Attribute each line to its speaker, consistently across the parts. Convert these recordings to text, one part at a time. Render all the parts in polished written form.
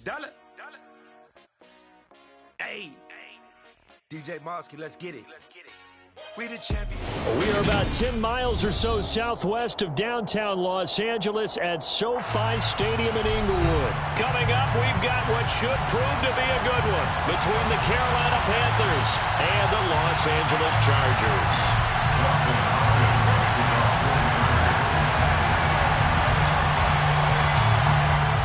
Speaker 1: Dollar. Hey, DJ Mosky, let's get it. We the champions.
Speaker 2: We are about 10 miles or so southwest of downtown Los Angeles at SoFi Stadium in Inglewood. Coming up, we've got what should prove to be a good one between the Carolina Panthers and the Los Angeles Chargers.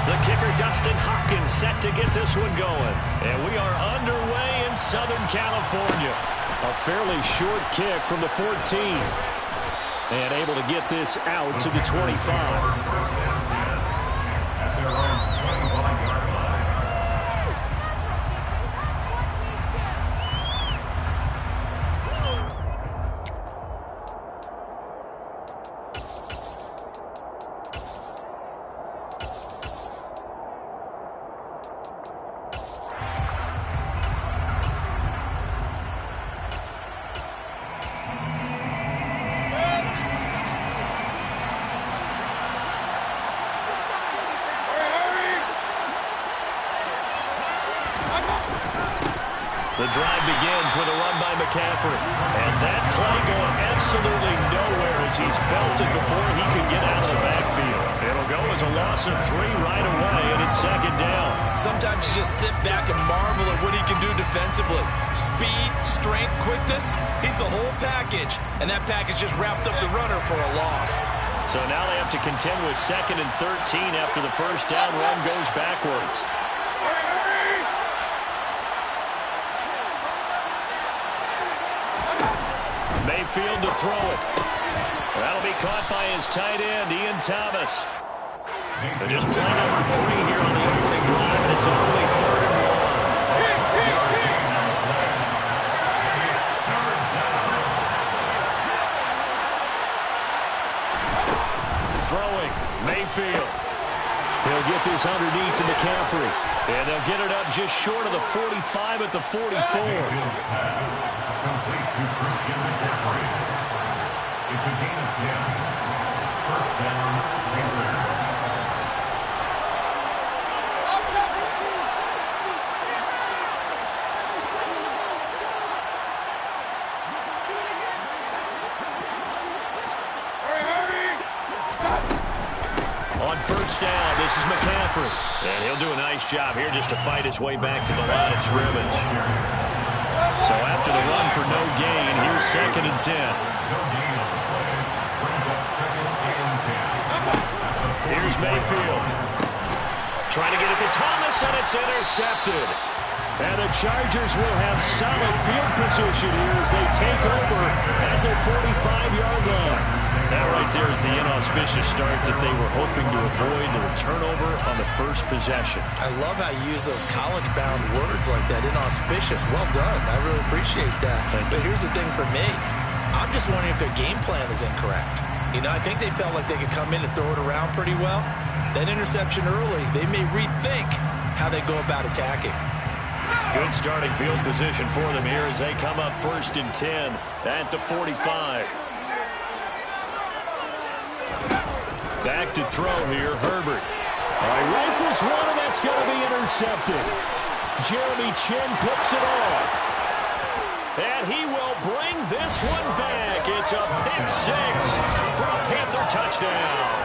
Speaker 2: The kicker, Dustin Hopkins, set to get this one going. And we are underway in Southern California. A fairly short kick from the 14. And able to get this out to the 25. The drive begins with a run by McCaffrey. And that play going absolutely nowhere as he's belted before he can get out of the backfield. It'll go as a loss of 3 right away, and it's second down.
Speaker 3: Sometimes you just sit back and marvel at what he can do defensively. Speed, strength, quickness, he's the whole package. And that package just wrapped up the runner for a loss.
Speaker 2: So now they have to contend with 2nd and 13 after the first down run goes backwards. Mayfield to throw it. That'll be caught by his tight end, Ian Thomas. And just play number 3 here on the opening drive, and it's only 3rd and 1. Throwing, Mayfield. He'll get this underneath to McCaffrey. And they'll get it up just short of the 45 at the 44.
Speaker 4: Complete to Christian McCaffrey. It's a gain of 10. First down, Panthers.
Speaker 2: On first down, this is McCaffrey. And he'll do a nice job here just to fight his way back to the line of scrimmage. So after the run for no gain, here's 2nd and 10. Here's Mayfield. Trying to get it to Thomas, and it's intercepted. And the Chargers will have solid field position here as they take over at their 45-yard line. That right there is the inauspicious start that they were hoping to avoid to the turnover on the first possession.
Speaker 3: I love how you use those college-bound words like that, inauspicious. Well done. I really appreciate that. But here's the thing for me. I'm just wondering if their game plan is incorrect. You know, I think they felt like they could come in and throw it around pretty well. That interception early, they may rethink how they go about attacking.
Speaker 2: Good starting field position for them here as they come up 1st and 10 at the 45. Back to throw here, Herbert. All right, rifles one, and that's going to be intercepted. Jeremy Chin picks it off. And he will bring this one back. It's a pick 6 for a Panther touchdown.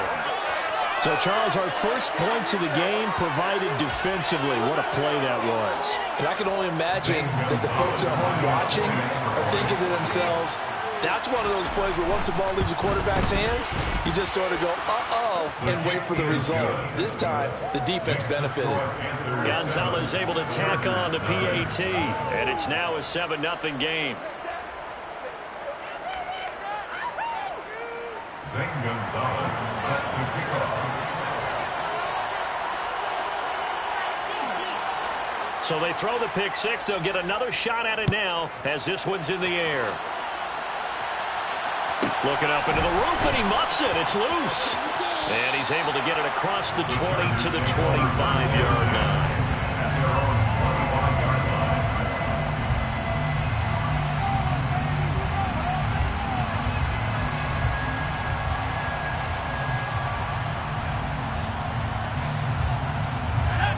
Speaker 2: So, Charles, our first points of the game provided defensively. What a play that was.
Speaker 3: And I can only imagine that the folks at home watching are thinking to themselves, that's one of those plays where once the ball leaves the quarterback's hands, you just sort of go, uh-oh, and wait for the result. This time, the defense benefited.
Speaker 2: Gonzalez able to tack on the PAT, and it's now a 7-0 game.
Speaker 4: Zane Gonzalez set to kick off.
Speaker 2: So they throw the pick 6. They'll get another shot at it now as this one's in the air. Looking up into the roof, and he muffs it. It's loose. And he's able to get it across the 20 to the 25-yard line.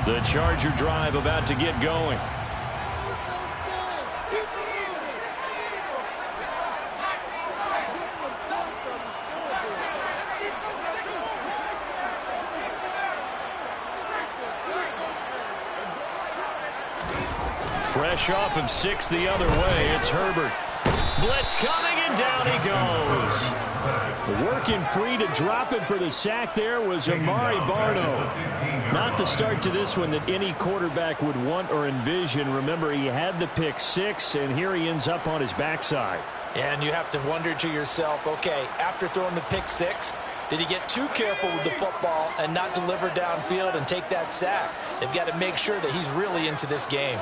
Speaker 2: The Charger drive about to get going. Fresh off of 6 the other way, it's Herbert. Blitz coming, and down he goes. Working free to drop it for the sack there was Amari Barno. Not the start to this one that any quarterback would want or envision. Remember, he had the pick 6, and here he ends up on his backside.
Speaker 3: Yeah, and you have to wonder to yourself, okay, after throwing the pick 6, did he get too careful with the football and not deliver downfield and take that sack? They've got to make sure that he's really into this game.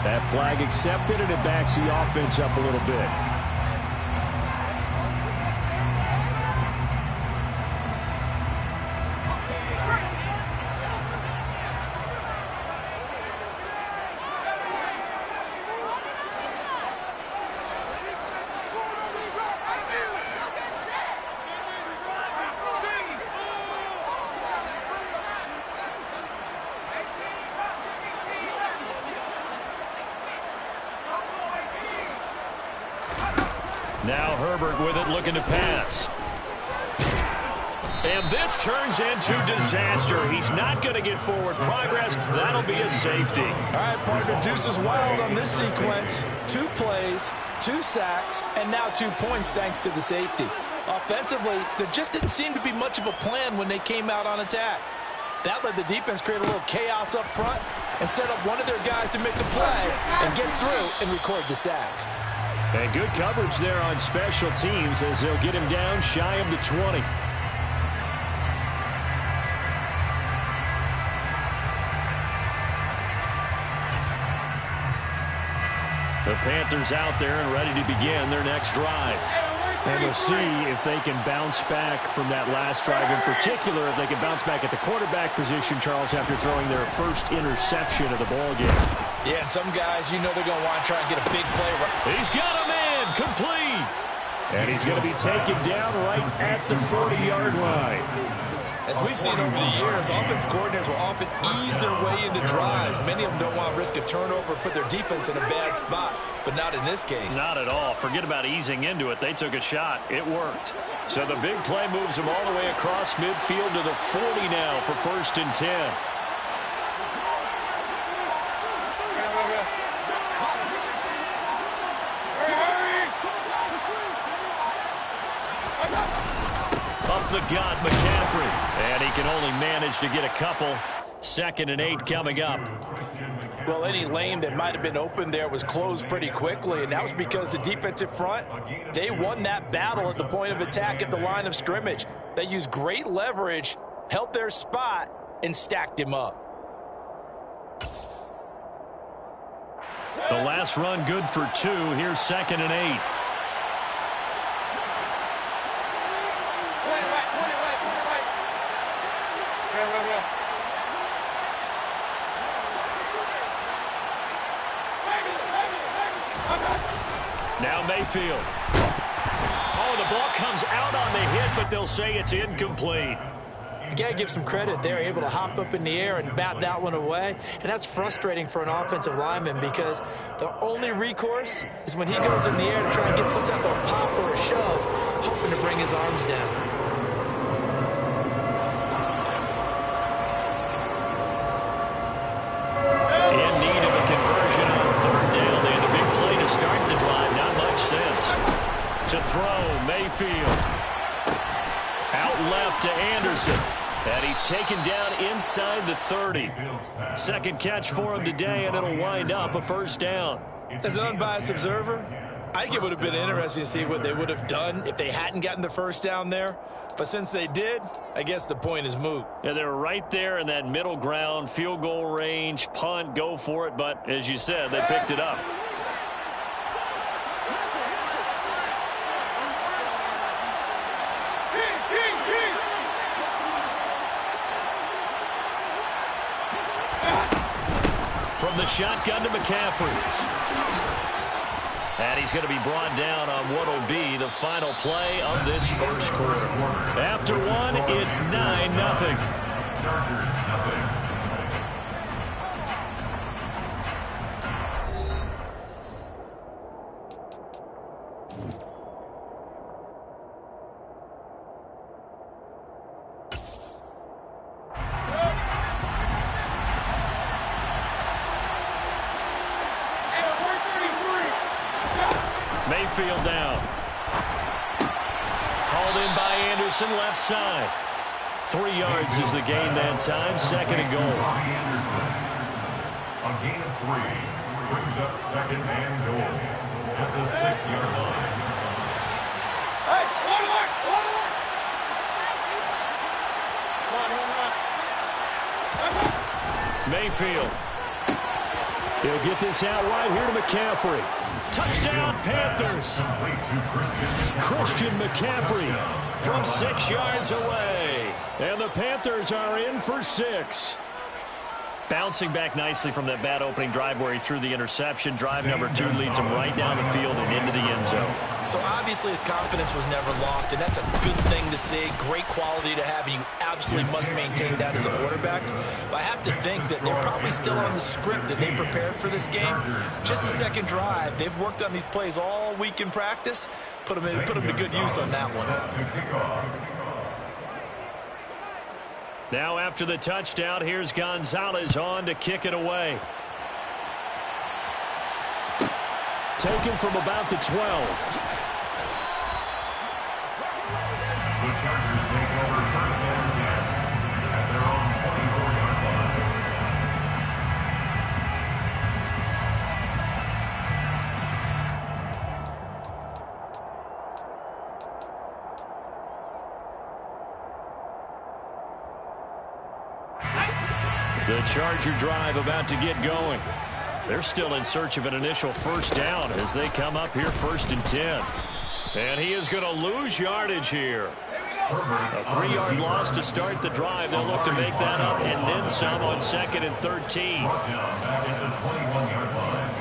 Speaker 2: That flag accepted, and it backs the offense up a little bit. Now Herbert with it, looking to pass. And this turns into disaster. He's not going to get forward progress. That'll be a safety.
Speaker 3: All right, partner, deuce is wild on this sequence. 2 plays, 2 sacks, and now 2 points thanks to the safety. Offensively, there just didn't seem to be much of a plan when they came out on attack. That let the defense create a little chaos up front and set up one of their guys to make a play and get through and record the sack.
Speaker 2: And good coverage there on special teams as they'll get him down shy of the 20. The Panthers out there and ready to begin their next drive. And we'll see if they can bounce back from that last drive. In particular, if they can bounce back at the quarterback position, Charles, after throwing their first interception of the ballgame.
Speaker 3: Yeah, and some guys, you know they're going to want to try and get a big play.
Speaker 2: He's got him in, complete. And he's going to be taken down right at the 40-yard line.
Speaker 3: As we've seen over the years, offensive coordinators will often ease their way into drives. Many of them don't want to risk a turnover, put their defense in a bad spot, but not in this case.
Speaker 2: Not at all. Forget about easing into it. They took a shot. It worked. So the big play moves them all the way across midfield to the 40 now for 1st and 10. Up the gut, McCaffrey. And he can only manage to get a couple. 2nd and 8 coming up.
Speaker 3: Well, any lane that might have been open there was closed pretty quickly, and that was because the defensive front, they won that battle at the point of attack at the line of scrimmage. They used great leverage, held their spot, and stacked him up.
Speaker 2: The last run good for 2. Here's 2nd and 8. Now Mayfield. Oh, the ball comes out on the hit, but they'll say it's incomplete.
Speaker 3: You got to give some credit. They're able to hop up in the air and bat that one away. And that's frustrating for an offensive lineman because the only recourse is when he goes in the air to try and get some type of a pop or a shove, hoping to bring his arms down.
Speaker 2: In need of a conversion on 3rd down. They had a big play to start the drive. Not much sense. To throw, Mayfield. Out left to Anderson. And he's taken down inside the 30. 2nd catch for him today, and it'll wind up a 1st down.
Speaker 3: As an unbiased observer, I think it would have been interesting to see what they would have done if they hadn't gotten the 1st down there. But since they did, I guess the point is moot.
Speaker 2: Yeah, they were right there in that middle ground, field goal range, punt, go for it. But as you said, they picked it up. From the shotgun to McCaffrey. And he's going to be brought down on what will be the final play of this first quarter. After one, it's 9-0.
Speaker 4: Chargers, nothing.
Speaker 2: Mayfield down. Called in by Anderson, left side. 3 yards is the gain that time. 2nd and goal.
Speaker 4: Anderson, a gain of 3, brings up 2nd and goal at the 6-yard line.
Speaker 5: Hey, one more.
Speaker 2: Mayfield. He'll get this out wide here to McCaffrey. Touchdown, Panthers. Christian McCaffrey from 6 yards away. And the Panthers are in for 6. Bouncing back nicely from that bad opening drive where he threw the interception. Drive number 2 leads him right down the field and into the end zone.
Speaker 3: So obviously his confidence was never lost, and that's a good thing to see. Great quality to have, and you absolutely must maintain that as a quarterback. But I have to think that they're probably still on the script that they prepared for this game. Just the second drive. They've worked on these plays all week in practice. Put them to good use on that one.
Speaker 2: Now after the touchdown, here's Gonzalez on to kick it away. Taken from about the 12.
Speaker 4: The Chargers take over 1st and 10 at their own 24-yard
Speaker 2: The Charger drive about to get going. They're still in search of an initial first down as they come up here 1st and 10. And he is going to lose yardage here. A 3-yard loss to start the drive. They'll look to make that up and then some on 2nd and 13.
Speaker 4: back at the 21-yard line.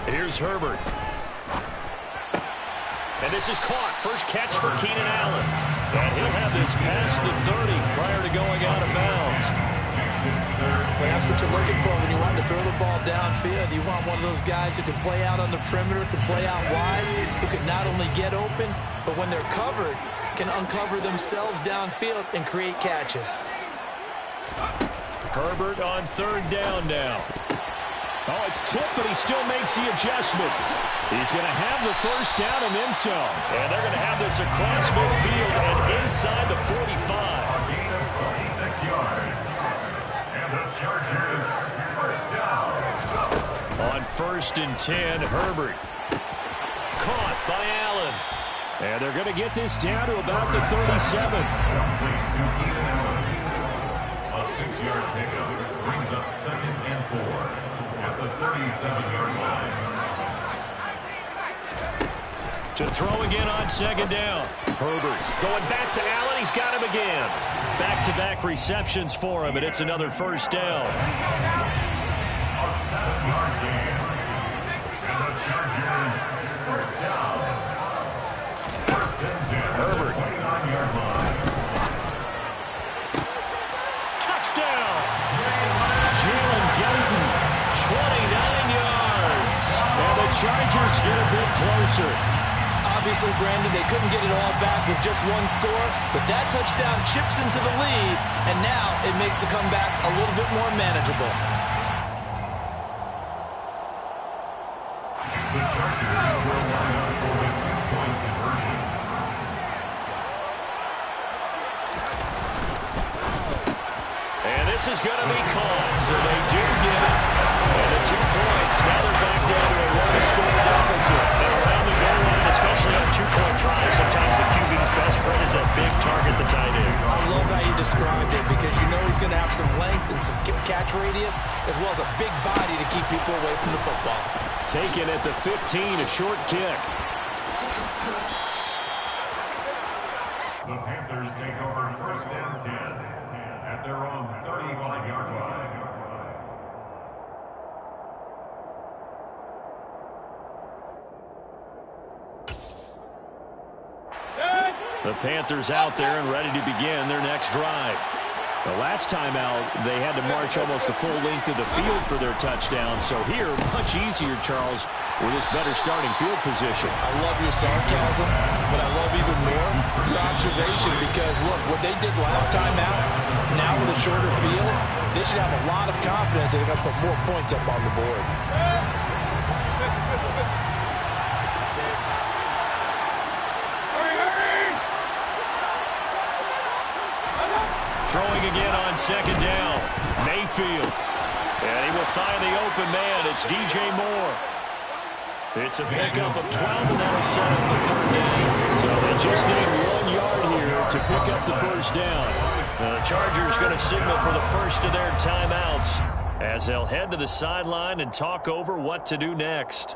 Speaker 2: Here's Herbert. And this is caught. First catch for Keenan Allen. And he'll have this past the 30 prior to going out of bounds.
Speaker 3: Well, that's what you're looking for when you want to throw the ball downfield. You want one of those guys who can play out on the perimeter, can play out wide, who can not only get open, but when they're covered, can uncover themselves downfield and create catches.
Speaker 2: Herbert on 3rd down now. Oh, it's tipped, but he still makes the adjustment. He's going to have the first down and then some. And they're going to have this across midfield and inside the 45.
Speaker 4: A gain of 26 yards. And the Chargers first down.
Speaker 2: On 1st and 10, Herbert. Caught by Allen. And they're going to get this down to about the 37.
Speaker 4: Complete to Keenan Allen. A 6-yard pickup brings up 2nd and 4 at the 37-yard line.
Speaker 2: To throw again on 2nd down. Herbert going back to Allen. He's got him again. Back-to-back receptions for him, and it's another first down.
Speaker 4: A 7-yard gain. And the Chargers first down. 1st and 10.
Speaker 2: Herbert.
Speaker 4: 29-yard line.
Speaker 2: Touchdown! Jalen Guyton, 29 yards. And the Chargers get a bit closer.
Speaker 3: Obviously, Brandon, they couldn't get it all back with just one score, but that touchdown chips into the lead, and now it makes the comeback a little bit more manageable.
Speaker 4: The Chargers will line up for a 2-point conversion.
Speaker 2: And this is going to be caught, so they do get it. And the 2 points, now they're back down to a one-score deficit. And around the goal line, especially on 2-point tries, sometimes the QB's best friend is that big target, the tight end.
Speaker 3: I love how you described it because you know he's going to have some length and some catch radius as well as a big body to keep people away from the football.
Speaker 2: Taken at the 15, a short kick.
Speaker 4: at their own 35-yard line.
Speaker 2: The Panthers out there and ready to begin their next drive. The last time out, they had to march almost the full length of the field for their touchdown. So here, much easier, Charles, with this better starting field position.
Speaker 3: I love your sarcasm, but I love even more your observation because, look, what they did last time out, now with a shorter field, they should have a lot of confidence that they're going to put more points up on the board.
Speaker 2: Throwing again on second down. Mayfield. And he will find the open man. It's DJ Moore. It's a pickup of 12, and that'll set up the third down. So they just need 1 yard here to pick up the first down. The Chargers going to signal for the first of their timeouts as they'll head to the sideline and talk over what to do next.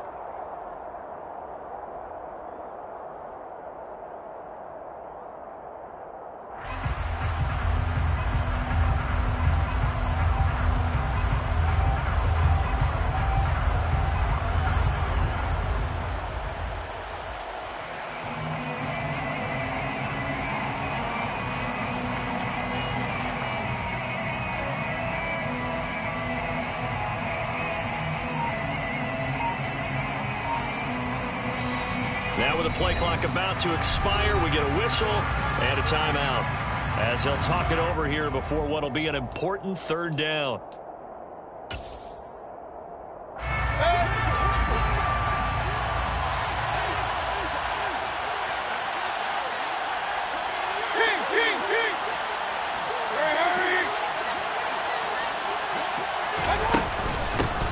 Speaker 2: Now with the play clock about to expire, we get a whistle and a timeout as they'll talk it over here before what will be an important third down.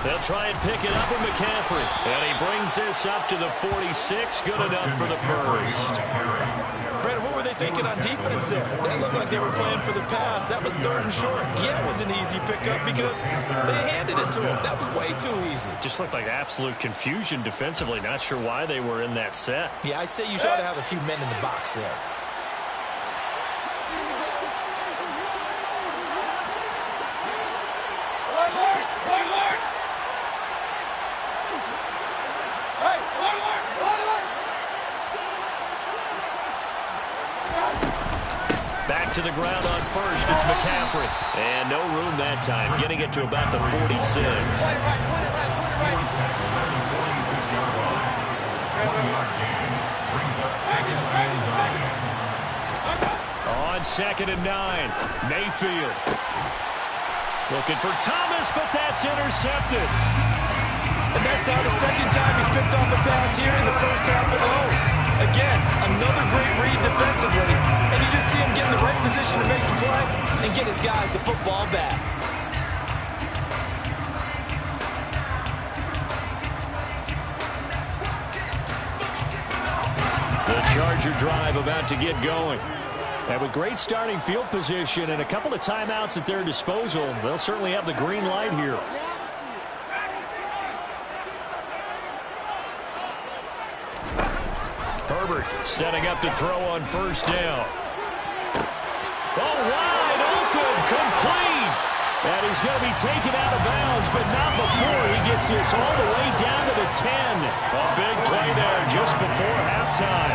Speaker 2: They'll try and pick it up with McCaffrey. And he brings this up to the 46. Good enough for the first.
Speaker 3: Brandon, what were they thinking on defense there? That looked like they were playing for the pass. That was 3rd and short. Yeah, it was an easy pickup because they handed it to him. That was way too easy.
Speaker 2: Just looked like absolute confusion defensively. Not sure why they were in that set.
Speaker 3: Yeah, I'd say you ought to have a few men in the box there.
Speaker 2: Back to the ground on first. It's McCaffrey. And no room that time. Getting it to about the 46. On 2nd and 9. Mayfield. Looking for Thomas, but that's intercepted.
Speaker 3: And that's now the 2nd time he's picked off a pass here in the first half alone. Again, another great read defensively, and you just see him get in the right position to make the play and get his guys the football back.
Speaker 2: The Charger drive about to get going. And with great starting field position and a couple of timeouts at their disposal, they'll certainly have the green light here. Herbert setting up to throw on first down. Oh, wide open, complete. And he's going to be taken out of bounds, but not before he gets this all the way down to the 10. A big play there just before halftime.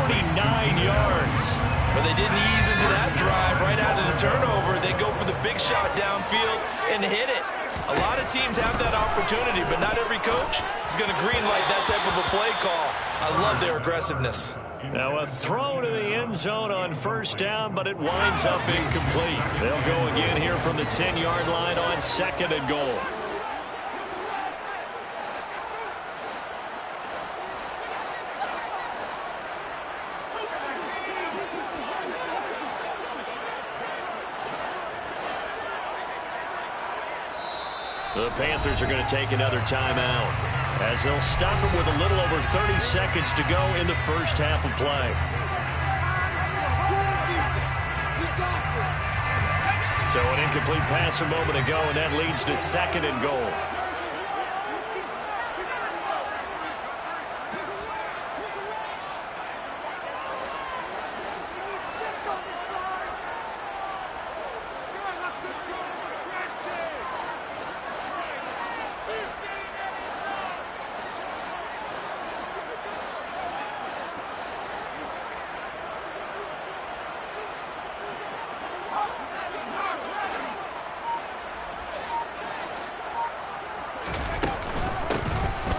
Speaker 2: 49 yards.
Speaker 3: But they didn't ease into that drive right out of the turnover. They go for the big shot downfield and hit it. A lot of teams have that opportunity, but not every coach is going to greenlight that type of a play call. I love their aggressiveness.
Speaker 2: Now a throw to the end zone on first down, but it winds up incomplete. They'll go again here from the 10-yard line on 2nd and goal. The Panthers are going to take another timeout as they'll stop him with a little over 30 seconds to go in the first half of play. So an incomplete pass a moment ago, and that leads to 2nd and goal.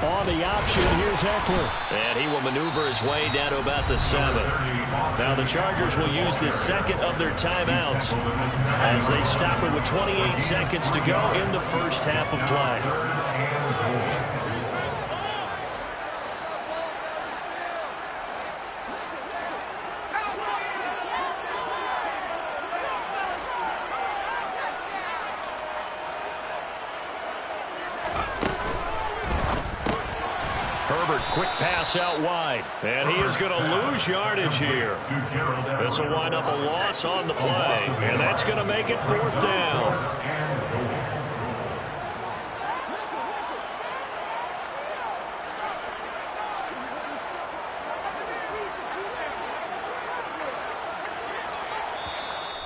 Speaker 2: On the option, here's Eckler. And he will maneuver his way down to about the 7. Now the Chargers will use the second of their timeouts as they stop it with 28 seconds to go in the first half of play. Quick pass out wide, and he is going to lose yardage here. This will wind up a loss on the play, and that's going to make it 4th down.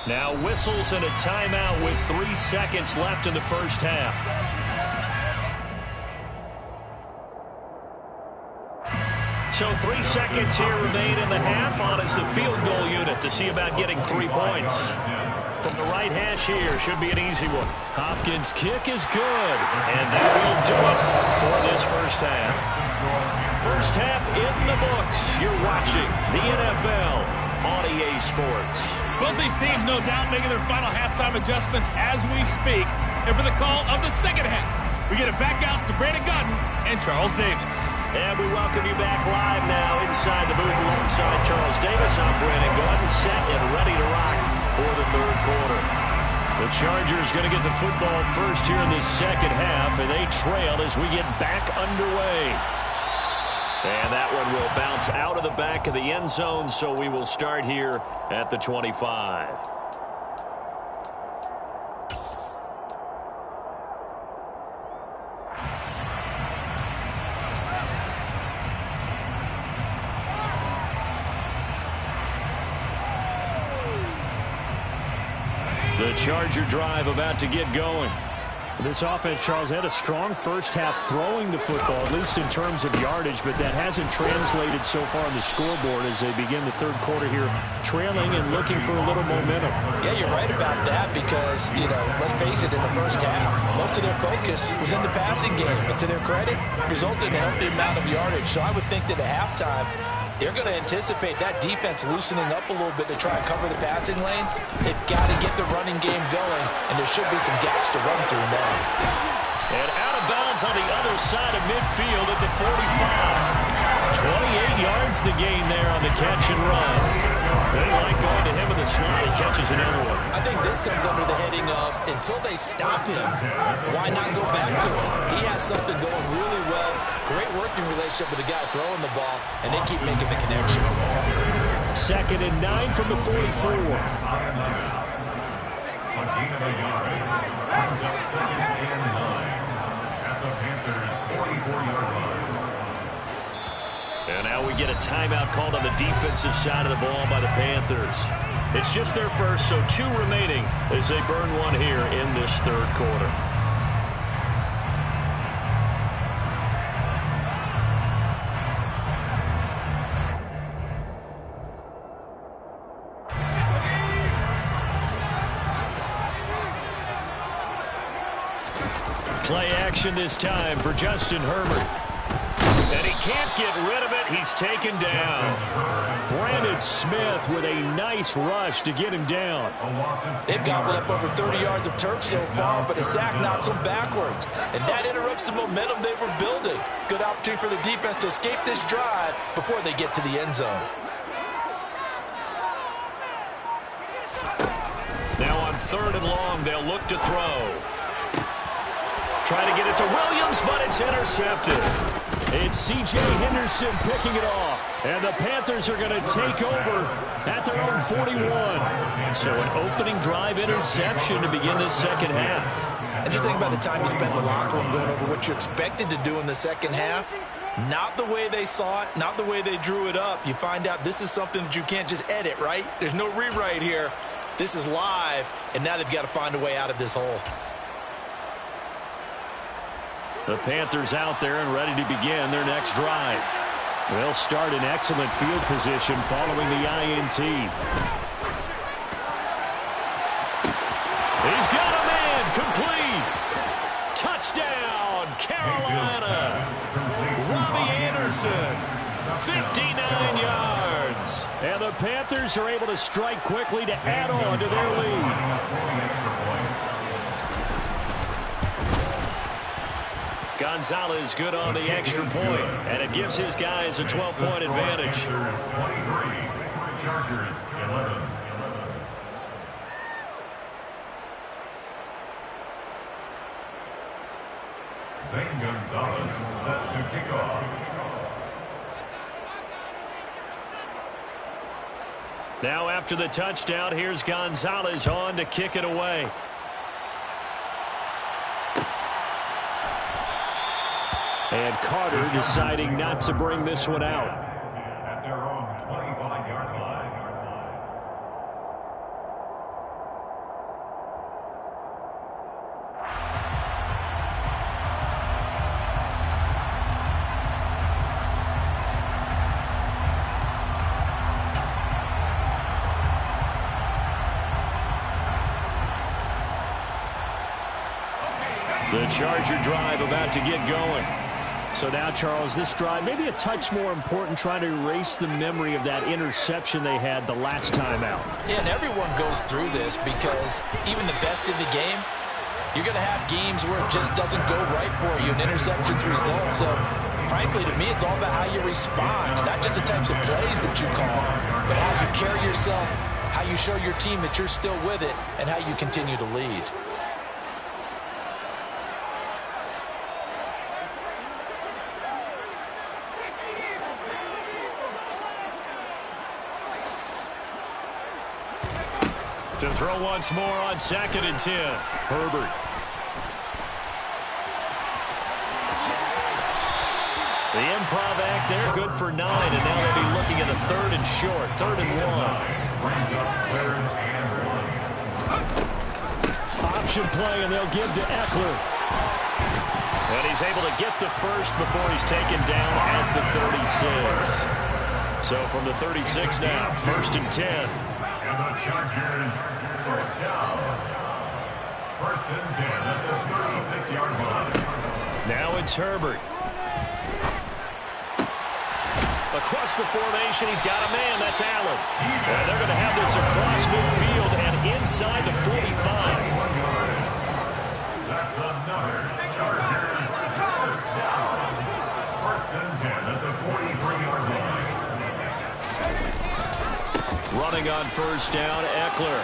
Speaker 2: Now whistles and a timeout with 3 seconds left in the first half. So 3 seconds here remain in the half. On is the field goal unit to see about getting 3 points. From the right hash here, should be an easy one. Hopkins' kick is good, and that will do it for this first half. First half in the books. You're watching the NFL on EA Sports.
Speaker 6: Both these teams, no doubt, making their final halftime adjustments as we speak. And for the call of the second half, we get it back out to Brandon Gutton and Charles Davis.
Speaker 2: And we welcome you back live now inside the booth alongside Charles Davis. I'm Brandon Gutton, set and ready to rock for the third quarter. The Chargers going to get the football first here in this second half, and they trail as we get back underway. And that one will bounce out of the back of the end zone, so we will start here at the 25. The Charger drive about to get going.
Speaker 7: This offense, Charles, had a strong first half throwing the football, at least in terms of yardage, but that hasn't translated so far on the scoreboard as they begin the third quarter here, trailing and looking for a little momentum.
Speaker 3: Yeah, you're right about that because, let's face it, in the first half, most of their focus was in the passing game. And to their credit, resulted in a healthy amount of yardage. So I would think that at halftime, they're going to anticipate that defense loosening up a little bit to try and cover the passing lanes. They've got to get the running game going, and there should be some gaps to run through now.
Speaker 2: And out of bounds on the other side of midfield at the 45. 28 yards the gain there on the catch and run. They like going to him in the slot. He catches another one.
Speaker 3: I think this comes under the heading of until they stop him, why not go back to him? He has something going really well. Great working relationship with the guy throwing the ball, and they keep making the connection.
Speaker 2: 2nd and 9 from the 44.
Speaker 4: A gain of a yard. Brings up 2nd and 9 at the Panthers' 44-yard line.
Speaker 2: And now we get a timeout called on the defensive side of the ball by the Panthers. It's just their first, so 2 remaining as they burn one here in this third quarter. Play action this time for Justin Herbert. And he can't get rid of it. He's taken down. Brandon Smith with a nice rush to get him down.
Speaker 3: They've gobbled up over 30 yards of turf so far, but a sack knocks them backwards. And that interrupts the momentum they were building. Good opportunity for the defense to escape this drive before they get to the end zone.
Speaker 2: Now on 3rd and long, they'll look to throw. Trying to get it to Williams, but it's intercepted. It's C.J. Henderson picking it off. And the Panthers are going to take over at their own 41. So an opening drive interception to begin this second half.
Speaker 3: And just think about the time you spent in the locker room going over what you expected to do in the second half. Not the way they saw it, not the way they drew it up. You find out this is something that you can't just edit, right? There's no rewrite here. This is live, and now they've got to find a way out of this hole.
Speaker 2: The Panthers out there and ready to begin their next drive. They'll start in excellent field position following the INT. He's got a man complete. Touchdown, Carolina. Jefferson. 59 yards. And the Panthers are able to strike quickly to add on to their lead. Gonzalez good on the extra point, and it gives his guys a 12-point advantage.
Speaker 4: Chargers 11. Zane Gonzalez set to kick off.
Speaker 2: Now after the touchdown, here's Gonzalez on to kick it away. And Carter deciding not to bring this one out.
Speaker 4: At their own 25-yard line.
Speaker 2: The Charger drive about to get going. So now, Charles, this drive maybe a touch more important, trying to erase the memory of that interception they had the last time out.
Speaker 3: Yeah, and everyone goes through this because even the best in the game, you're going to have games where it just doesn't go right for you, and interceptions result. So, frankly, to me, it's all about how you respond, not just the types of plays that you call, but how you carry yourself, how you show your team that you're still with it, and how you continue to lead.
Speaker 2: To throw once more on 2nd and 10. Herbert. The improv act there, good for 9, and now they'll be looking at a 3rd and short, 3rd and 1.
Speaker 4: Brings up 3rd and 1.
Speaker 2: Option play, and they'll give to Eckler. And he's able to get the first before he's taken down at the 36. So from the 36 now, 1st and 10.
Speaker 4: And the Chargers, first down. 1st and 10 at the 36-yard line.
Speaker 2: Now it's Herbert. Across the formation, he's got a man. That's Allen. And they're going to have this across midfield and inside the 45.
Speaker 4: That's another Chargers first down. 1st and 10 at the 43-yard line.
Speaker 2: Running on 1st down, Eckler.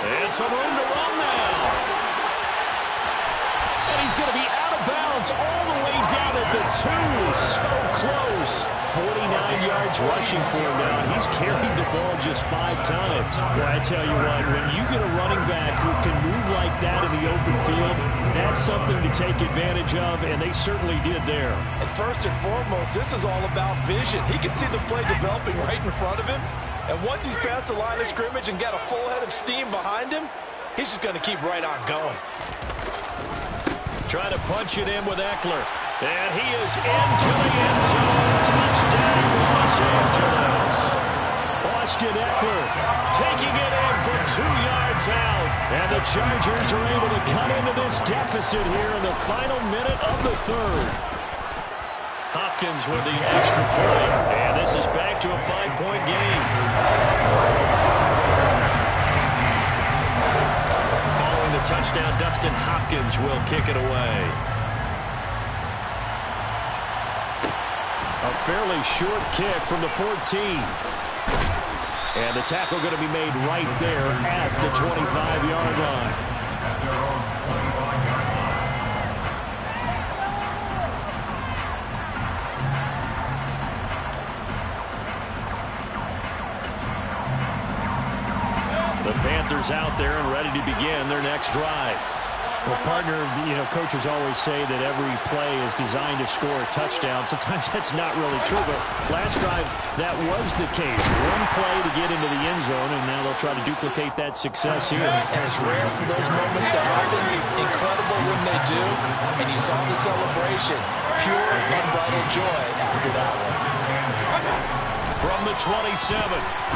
Speaker 2: And some room to run now. And he's going to be out of bounds all the way down at the 2. So close. 49 yards rushing for him now. He's carried the ball just 5 times. Well, I tell you what, when you get a running back who can move like that in the open field, that's something to take advantage of, and they certainly did there.
Speaker 3: And first and foremost, this is all about vision. He can see the play developing right in front of him. And once he's past the line of scrimmage and got a full head of steam behind him, he's just going to keep right on going.
Speaker 2: Trying to punch it in with Eckler. And he is into the end zone. Touchdown, Los Angeles. Austin Eckler taking it in from 2 yards out. And the Chargers are able to cut into this deficit here in the final minute of the 3rd. Hopkins with the extra point. And this is back to a 5-point game. Following the touchdown, Dustin Hopkins will kick it away. A fairly short kick from the 14. And the tackle going to be made right there at the 25-yard line.
Speaker 4: At their own 25-yard line.
Speaker 2: The Panthers out there and ready to begin their next drive.
Speaker 7: Well, partner, coaches always say that every play is designed to score a touchdown. Sometimes that's not really true, but last drive, that was the case. One play to get into the end zone, and now they'll try to duplicate that success here.
Speaker 3: And it's rare for those moments to happen. Incredible when they do. And you saw the celebration. Pure, unbridled joy after that one.
Speaker 2: from the 27.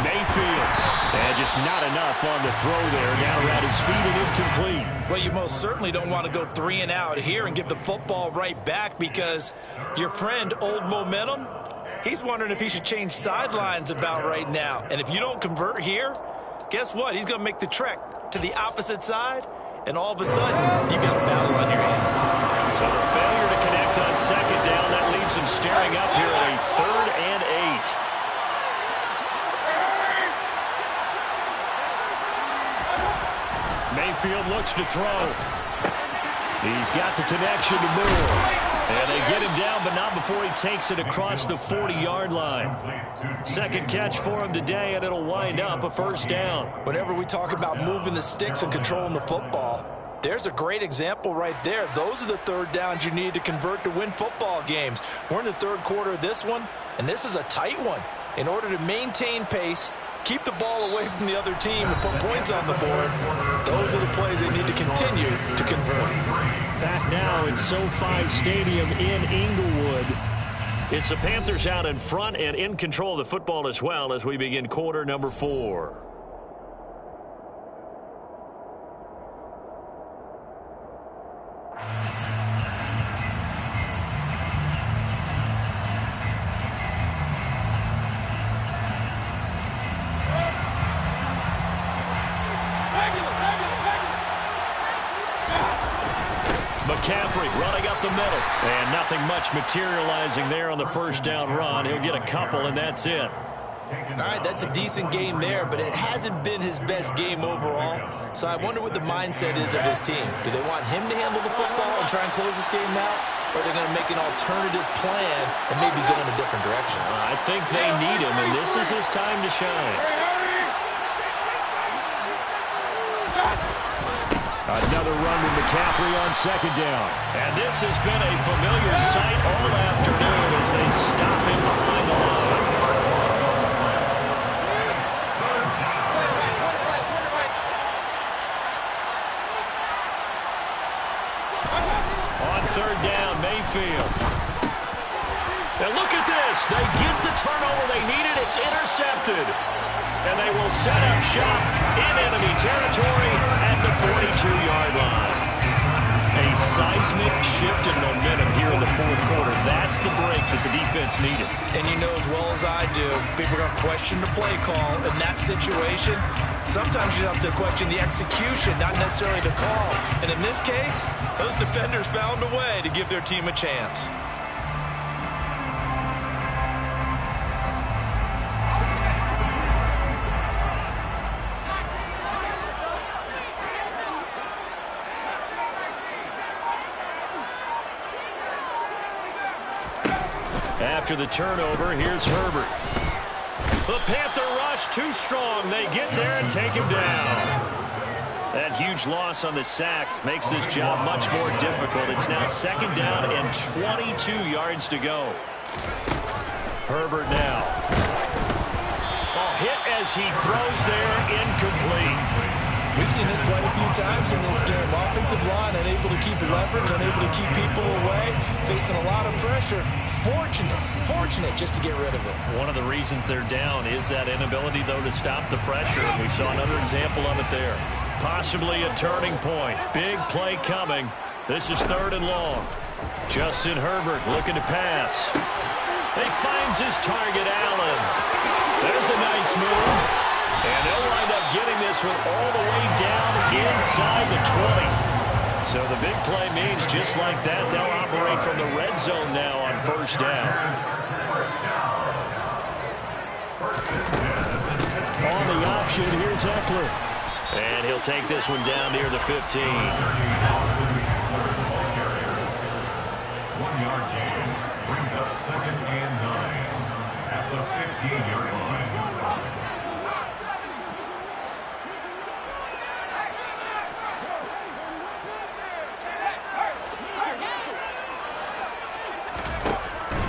Speaker 2: Mayfield. And just not enough on the throw there. Down around his feet and incomplete.
Speaker 3: Well, you most certainly don't want to go 3 and out here and give the football right back, because your friend, Old Momentum, he's wondering if he should change sidelines about right now. And if you don't convert here, guess what? He's going to make the trek to the opposite side, and all of a sudden, you've got a battle on your hands.
Speaker 2: So the failure to connect on second down, that leaves him staring up here at a 3rd and 8. Mayfield looks to throw. He's got the connection to Moore. And they get him down, but not before he takes it across the 40-yard line. Second catch for him today, and it'll wind up a 1st down.
Speaker 3: Whenever we talk about moving the sticks and controlling the football, there's a great example right there. Those are the 3rd downs you need to convert to win football games. We're in the 3rd quarter of this one, and this is a tight one. In order to maintain pace, keep the ball away from the other team, and put points on the board, those are the plays they need to continue to convert.
Speaker 7: Back now in SoFi Stadium in Inglewood.
Speaker 2: It's the Panthers out in front and in control of the football as well as we begin quarter number 4. McCaffrey running up the middle. And nothing much materializing there on the 1st down run. He'll get a couple, and that's it.
Speaker 3: All right, that's a decent game there, but it hasn't been his best game overall. So I wonder what the mindset is of his team. Do they want him to handle the football and try and close this game out? Or are they going to make an alternative plan and maybe go in a different direction?
Speaker 2: I think they need him, and this is his time to shine.
Speaker 7: Another run with McCaffrey on 2nd down.
Speaker 2: And this has been a familiar sight all afternoon as they stop him behind the line. On 3rd down, Mayfield. And look at this. They get the turnover they needed. It's intercepted. And they will set up shop in enemy territory at the 42-yard line. A seismic shift in momentum here in the 4th quarter. That's the break that the defense needed.
Speaker 3: And you know as well as I do, people are going to question the play call in that situation. Sometimes you have to question the execution, not necessarily the call. And in this case, those defenders found a way to give their team a chance.
Speaker 2: After the turnover, here's Herbert. The Panther rush too strong. They get there and take him down. That huge loss on the sack makes this job much more difficult. It's now 2nd down and 22 yards to go. Herbert now. Hit as he throws there, incomplete.
Speaker 3: We've seen this quite a few times in this game. Offensive line unable to keep leverage, unable to keep people away, facing a lot of pressure. Fortunate just to get rid of it.
Speaker 2: One of the reasons they're down is that inability, though, to stop the pressure. We saw another example of it there. Possibly a turning point. Big play coming. This is 3rd and long. Justin Herbert looking to pass. He finds his target, Allen. There's a nice move. And they'll wind up getting this one all the way down inside the 20. So the big play means just like that, they'll operate from the red zone now on 1st down.
Speaker 7: On the option, here's Eckler.
Speaker 2: And he'll take this one down near the 15.
Speaker 4: 1-yard gain brings up 2nd and 9 at the 15-yard line.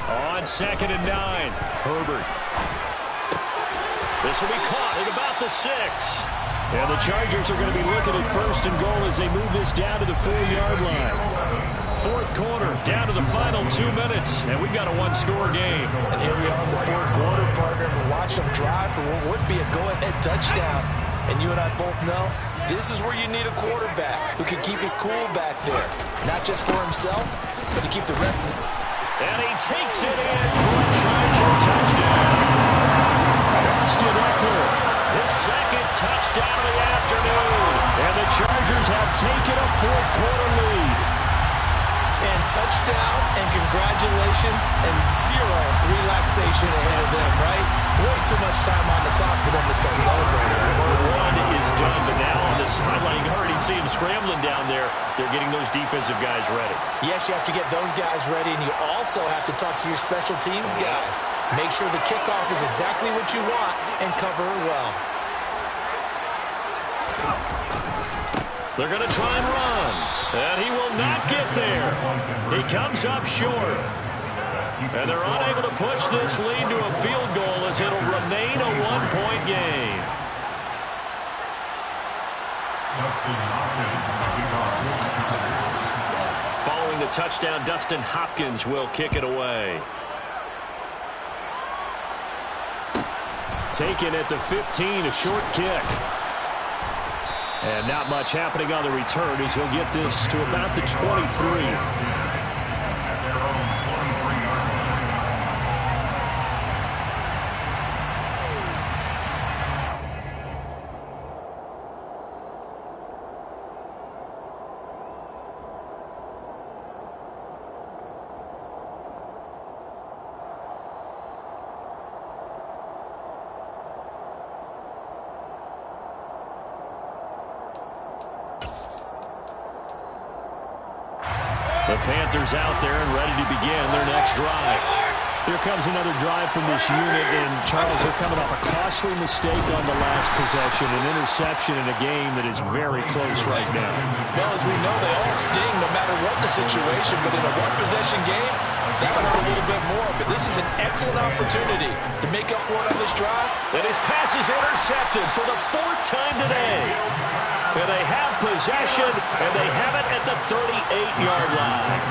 Speaker 2: On 2nd and 9, Herbert. This will be caught at about the 6.
Speaker 7: And the Chargers are going to be looking at 1st and goal as they move this down to the 4-yard line.
Speaker 2: fourth quarter, down to the final 2 minutes, and we've got a one-score game.
Speaker 3: And here we are in the fourth quarter, partner. We're watching them drive for what would be a go-ahead touchdown. And you and I both know this is where you need a quarterback who can keep his cool back there. Not just for himself, but to keep the rest of them.
Speaker 2: And he takes it in for a Charger touchdown. Austin Eckler, his second touchdown of the afternoon. And the Chargers have taken a fourth quarter lead.
Speaker 3: And touchdown, and congratulations, and zero relaxation ahead of them, right? Way too much time on the clock for them to start celebrating.
Speaker 2: Part one is done, but now on the sideline, you already see him scrambling down there. They're getting those defensive guys ready.
Speaker 3: Yes, you have to get those guys ready, and you also have to talk to your special teams guys. Make sure the kickoff is exactly what you want and cover it well.
Speaker 2: They're going to try and run, and he will not get there. He comes up short, and they're unable to push this lead to a field goal as it'll remain a one-point game. Following the touchdown, Dustin Hopkins will kick it away. Taken at the 15, a short kick. And not much happening on the return as he'll get this to about the 23. The Panthers out there and ready to begin their next drive. Here comes another drive from this unit, and Charles, they're coming off a costly mistake on the last possession, an interception in a game that is very close right now.
Speaker 3: Well, as we know, they all sting no matter what the situation, but in a one-possession game, that will hurt a little bit more. But this is an excellent opportunity to make up for it on this drive.
Speaker 2: And his pass is intercepted for the fourth time today. And they have possession, and they have it at the 38-yard line.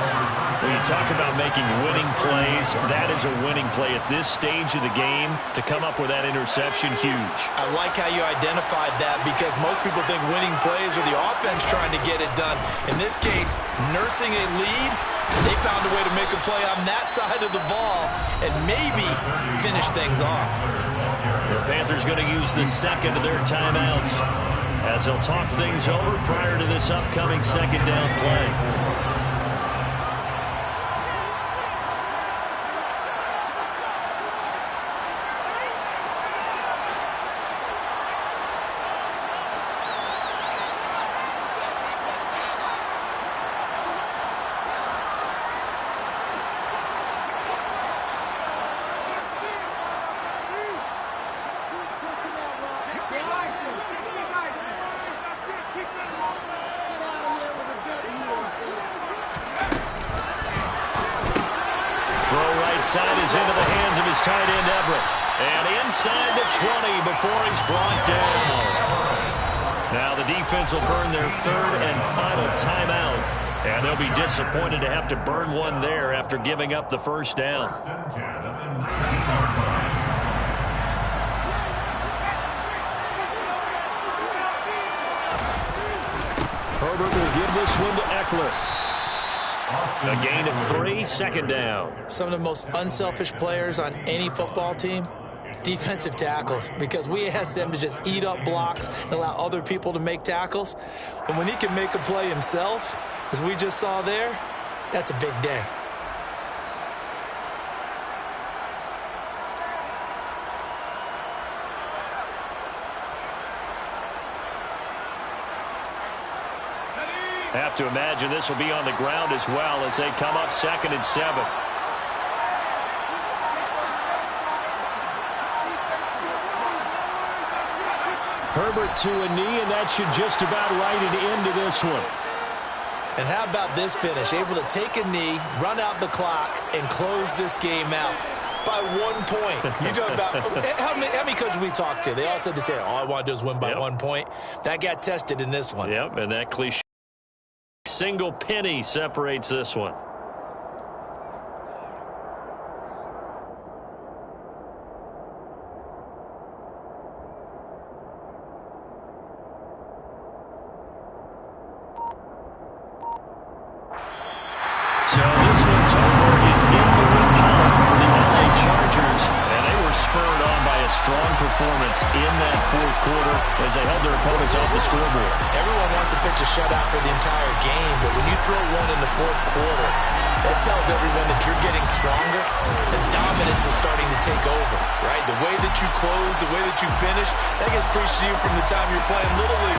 Speaker 2: When you talk about making winning plays, that is a winning play at this stage of the game. To come up with that interception, huge.
Speaker 3: I like how you identified that because most people think winning plays are the offense trying to get it done. In this case, nursing a lead, they found a way to make a play on that side of the ball and maybe finish things off.
Speaker 2: The Panthers going to use the second of their timeouts as they'll talk things over prior to this upcoming second down play. Side is into the hands of his tight end, Everett. And inside the 20 before he's brought down. Now the defense will burn their third and final timeout. And they'll be disappointed to have to burn one there after giving up the first down. Herbert will give this one to Eckler. A gain of 3, second down.
Speaker 3: Some of the most unselfish players on any football team, defensive tackles, because we ask them to just eat up blocks and allow other people to make tackles. But when he can make a play himself, as we just saw there, that's a big day.
Speaker 2: Have to imagine this will be on the ground as well as they come up 2nd and 7. Herbert to a knee, and that should just about write it into this one.
Speaker 3: And how about this finish? Able to take a knee, run out the clock, and close this game out by 1 point. You talk about how many coaches we talked to? They all said the same. All I want to do is win by 1 point. That got tested in this one.
Speaker 2: Yep, and that cliche. Single penny separates this one. So this one's over. It's in the win column for the LA Chargers. And they were spurred on by a strong performance in that fourth quarter as they held their opponents off the scoreboard.
Speaker 3: Everyone wants to pitch a shutout for the entire game, but when you throw one in the fourth quarter, that tells everyone that you're getting stronger. The dominance is starting to take over, right? The way that you close, the way that you finish, that gets preached to you from the time you're playing Little League.